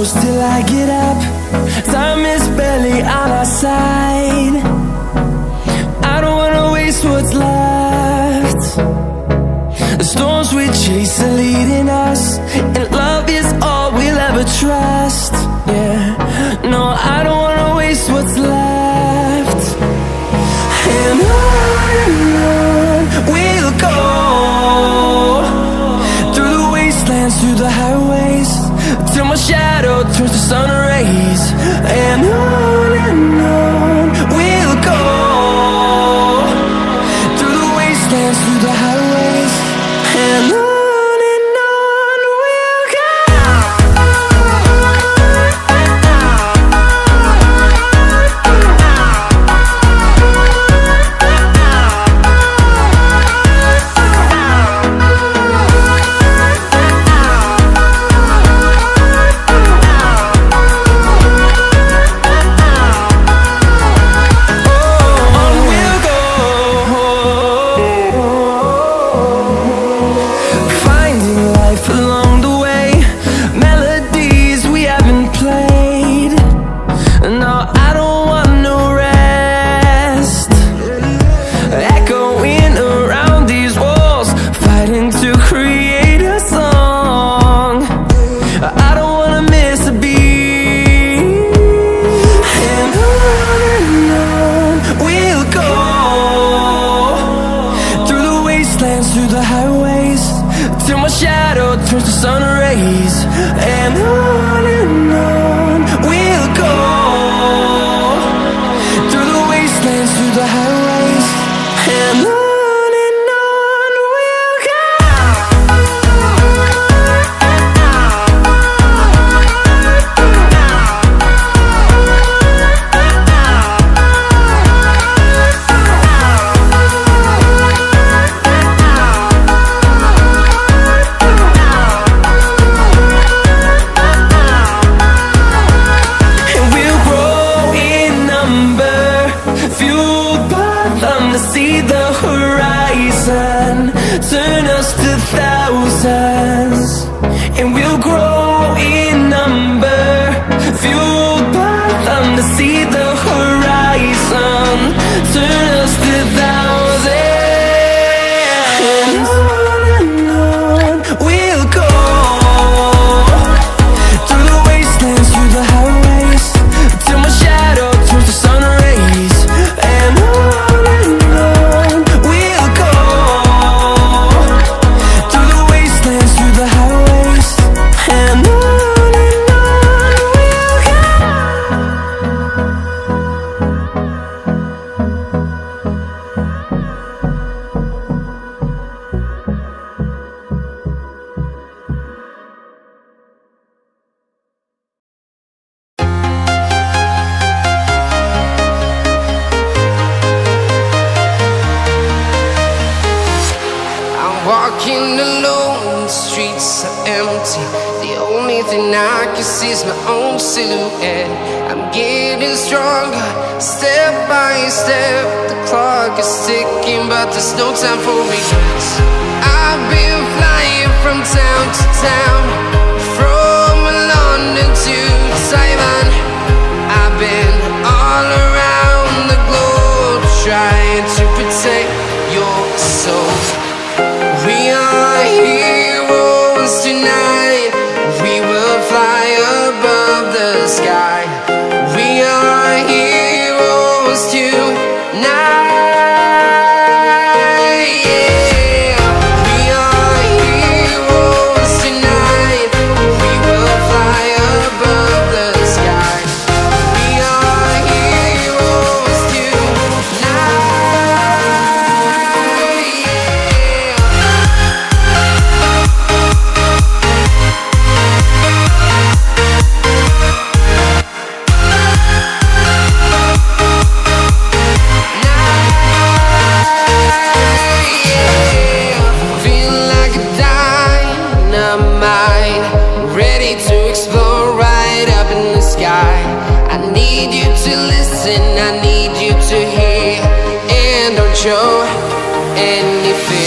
close till I get up. Time is barely on our side. I don't wanna waste what's left. The storms we chase are leading us, and love is all we'll ever trust. Yeah, no, I don't wanna waste what's left. And on we'll go, through the wastelands, through the highways, till my shadow turns to sun rays. And on we'll go, through the wastelands, through the highways, and on we'll go. Through the highways, till my shadow turns to sun rays. And on we'll go, through the wastelands, through the highways, and on we'll go. See the horizon, turn us to thousands, and we'll grow in number, fueled by them. To see the horizon, turn us to thousands, and on we'll go, through the wastelands, through the highways, till my shadow turns to sun rays. And walking alone, the streets are empty. The only thing I can see is my own silhouette. I'm getting stronger, step by step. The clock is ticking, but there's no time for regrets. I've been flying from town to town, from London to Taiwan. I've been all around the globe, trying to protect your soul. We are heroes tonight. We will fly above the sky. We are heroes tonight. Yeah. We are heroes tonight. We will fly above the sky. We are heroes tonight. I need you to hear, and don't show anything.